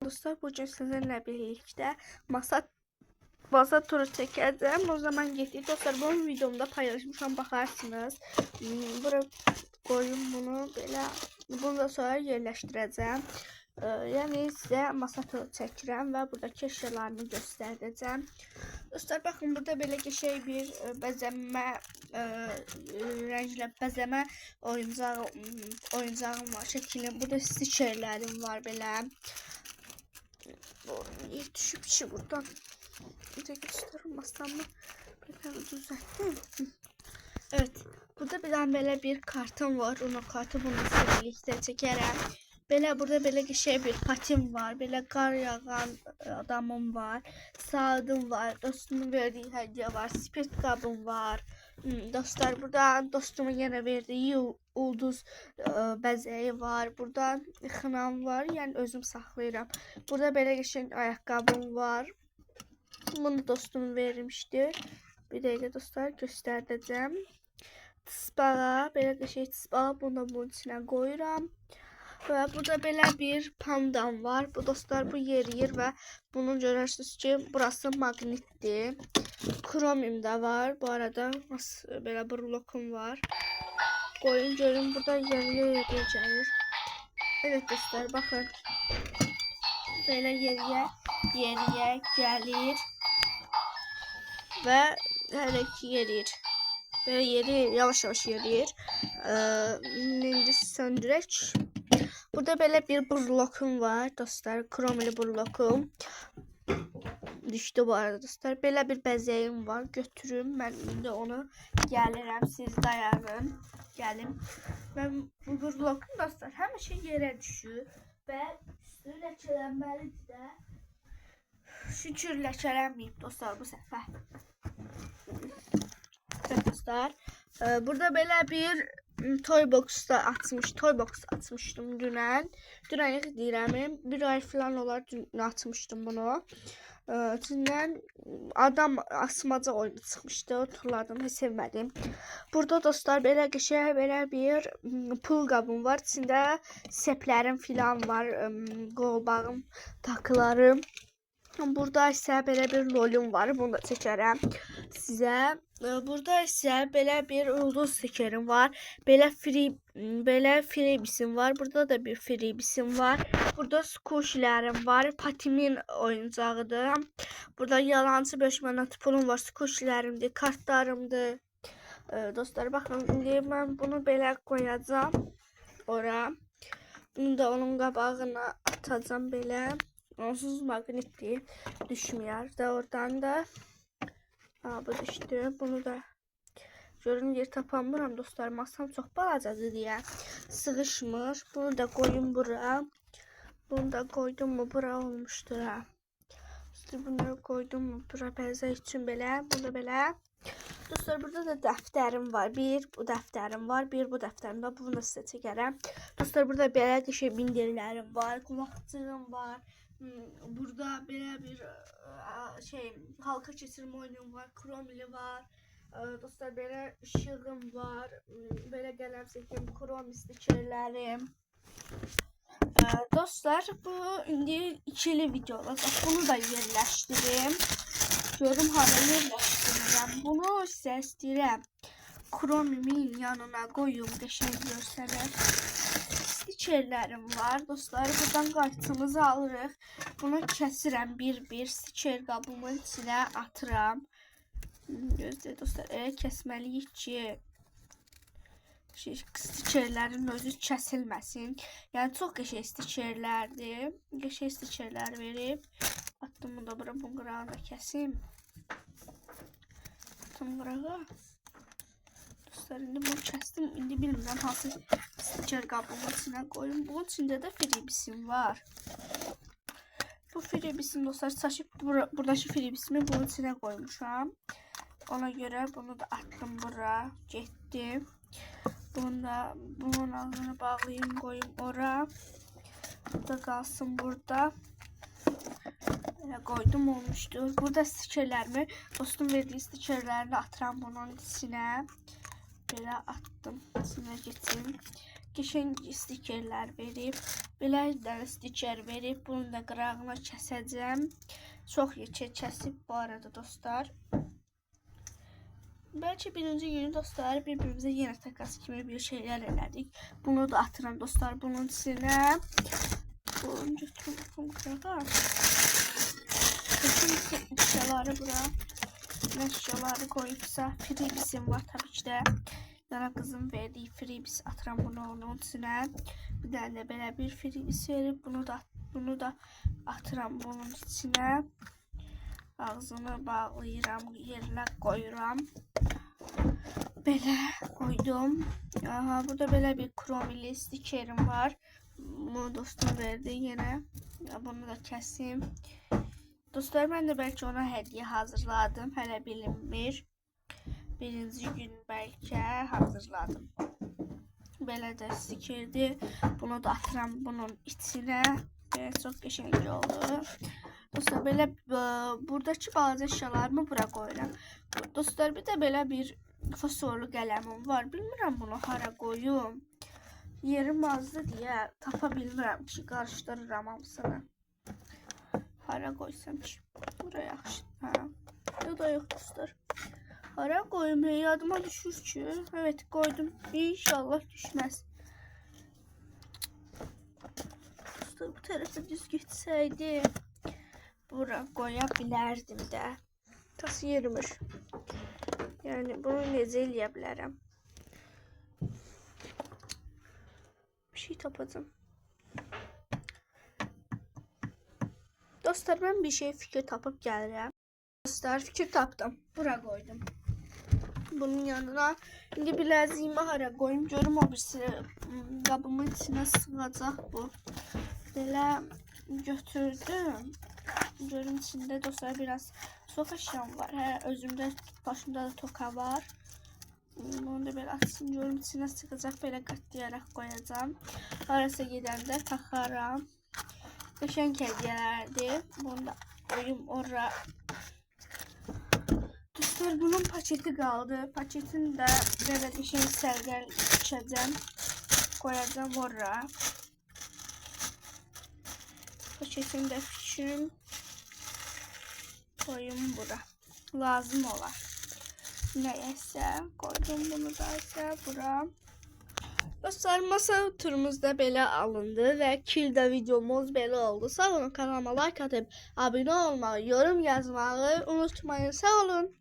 Dostlar, bugün sizinle birlikte masa turu çekeceğim. O zaman getdik. Dostlar, bunu videomda paylaşmışam, bakarsınız. Buraya koyun bunu böyle. Bunu da sonra yerleştireceğim. Yani size masa turu çəkirəm və buradakı eşyalarını göstərəcəm. Dostlar, baxın, burada belə şey bir bəzəmə rənglə bəzəmə oyuncağım var. Şəkilin burada stikerlərim var belə. Düşüp işi buradan. Bir de gösterim masamı. Böyle düzelttim. Evet. Burada bir tane böyle bir kartım var. Onun kartı bunu birlikte çekerəm. Böyle burada böyle şey bir patim var. Böyle kar yağan adamım var. Saatim var. Dostumun verdiği hediye var. Spirit kabım var. Dostlar, burada dostumun yine verdiği ulduz bəzəyi var. Burada xınam var. Yəni özüm saxlayıram. Burada belə geçen ayakkabım var. Bunu dostum vermişti. Bir dəqiqə dostlar göstərəcəm. Tısbağa, belə şey tısbağa, bunu da bunun içine koyuram. Ve burada belə bir pandam var. Bu dostlar bu yeriyir ve bunu görürsünüz ki burası magnetdir. Kromim da var. Bu arada belə bir lokum var. Koyun görün, burada yeriye gelir. Evet dostlar, bakın. Böyle yeriye gelir. Ve her iki yerir. Böyle yeri yavaş yavaş yerir. Şimdi söndürək. Burada böyle bir burlokum var dostlar. Kromili burlokum. Düştü bu arada dostlar. Belə bir bəzəyim var. Götürüm. Ben indi onu gəlirəm. Siz dayanın. Gəlin. Ben bu burlokum dostlar həmişə yerə düşür. Və üstü ləkələnməlidir də. Şükür ləkələnməyib dostlar bu səfər. Evet dostlar. Burada belə bir toy box atmıştım dünən. Dünən deyirəm, bir ay falan olar dün atmıştım bunu. İçindən adam asmaca oyunu çıxmışdı. Turladım, heç sevmədim. Burada dostlar belə qəşəng belə bir pul qabım var. İçində seplərim filan var. Qolbağım, takılarım. Burada isə belə bir lolum var. Bunu da çəkərəm sizə. Burada isə belə bir ulduz stikerim var. Belə freebisim var. Burada da bir freebisim var. Burada squishlərim var. Patimin oyuncağıdır. Burada yalancı 5 manat pulum var. Squishlərimdir, kartlarımdır. Dostlar, baxın, indi mən bunu belə qoyacağam ora. Bunu da onun qabağına atacağım belə. Onsuz magnetli düşmüyor da oradan da. Bu düştü. Bunu da görün yer tapamıram dostlar. Masam çok balacadır diye sığışmır. Bunu da koyun bura. Bunu da koydum mu bura olmuştur ha. İşte bunları koydum mu bura bənzər üçün belə. Bunu belə. Dostlar, burada da dəftərim var. Bir bu dəftərim var. Bir bu dəftərim var. Bunu da sizə çəkərəm. Dostlar, burada belə qəşəng bindirlərim var. Qulaqçığım var. Burada belə bir şey halka keçirmə oyunum var. Kromili var. Dostlar, belə ışığım var. Belə qələm çəkim, krom stikerlərim. Dostlar, bu indi ikili video olacaq. Bunu da yerləşdirim. Görüm hala yerləşdirirəm. Bunu sizə istəyirəm kromimin yanına qoyum, qəşəng göstərir. Stikerlərim var dostlar. Buradan kartımızı alırıq. Bunu kəsirəm bir stiker qabımın içine atıram. Gözlə dostlar, kəsməliyik ki stikerlərin özü kəsilməsin. Yəni çox qəşəng stikerlərdir. Qəşəng stikerlər verib. Attım bunu da bura, bu qırağını da kəsim. Attım qırağa. Dostlar, indi bunu kəsdim. İndi bilmirəm hansı stiker qabımın içine koyun. Bunun içinde de freebisim var. Bu freebisim dostlar saçıp buradaki freebisimi bunun içine koymuşam. Ona göre bunu da attım bura. Getdim. Bunu da bunun ağzını bağlayayım, koyayım ora. Bu da kalsın burada. Böyle koydum, olmuştur. Burada stikerlerimi, dostum verdiği stikerlerini atıram bunun içine. Böyle attım. İçine geçeyim. qəşəng stikerlər verib. Belə də stiker verib. Bunu da qırağına kəsəcəm. Çox yekə kəsib bu arada dostlar. Bəlkə birinci günü dostlar bir-birimizə yenə takas kimi bir şeylər elədik. Bunu da atıram dostlar bunun içinə. Bunu götürüm qırağa. Bütün eşyaları bura. Eşyaları koyubsa freebisim var tabii ki de. Yana kızım verdiği freebis atıram bunu onun içine. Bir tane de belə bir freebis verib bunu da atıram bunun içine. Ağzını bağlayıram, yerine koyuram. Belə koydum. Aha, burada belə bir kromili stikerim var. Bunu dostum verdi yine. Bunu da kesim. Dostlar ben de belki ona hediye hazırladım. Hələ bilinmir. Birinci gün belki hazırladım. Belə də stikerdi. Bunu da atıram bunun içine. Belə çok qəşəng oldu. Dostlar belə buradakı bazı eşyalarımı bura qoyuram. Dostlar bir də belə bir fosforlu qələmim var. Bilmirəm bunu hara qoyum. Yerim azdı deyə tapa bilmirəm ki, qarışdırıram hamısını. Hara koysam ki? Buraya yaxşı. Ha. Ya da yok dostlar. Hara koyayım? Yadıma düşür ki. Evet koydum. İnşallah düşmez. Dostlar bu tarafa düz gitseydi buraya koyabilirdim de. Nasıl yerimir? Yani bunu necə eləyə bilərəm? Bir şey tapacağım. Dostlar ben bir şey fikir tapıp geleceğim. Dostlar fikir taptım. Buraya koydum. Bunun yanına şimdi bileziğimi hara koyayım. Görüm o birisi kabımın içine sığacak bu. Böyle götürdüm. Görüm içinde dostlar biraz sok eşyam var. Özümde başımda da toka var. Bunu da böyle açsın. Görüm içine sığacak. Böyle katlayarak koyacağım. Arası gidende takaram. Qəşəng hədiyələrdir. Bunu da koyayım oraya. Dostlar bunun paketi kaldı. Paketini de böyle qəşəng sərgəl içəcəm. Koyacağım oraya. Paketini de küçüm. Koyayım bura. Lazım olar. Neyse koydum bunu da ise bura. Dostlar masa turumuzda belə alındı və kildə videomuz belə oldu. Sağ olun, kanalıma like atıp abone olmayı, yorum yazmayı unutmayın. Sağ olun.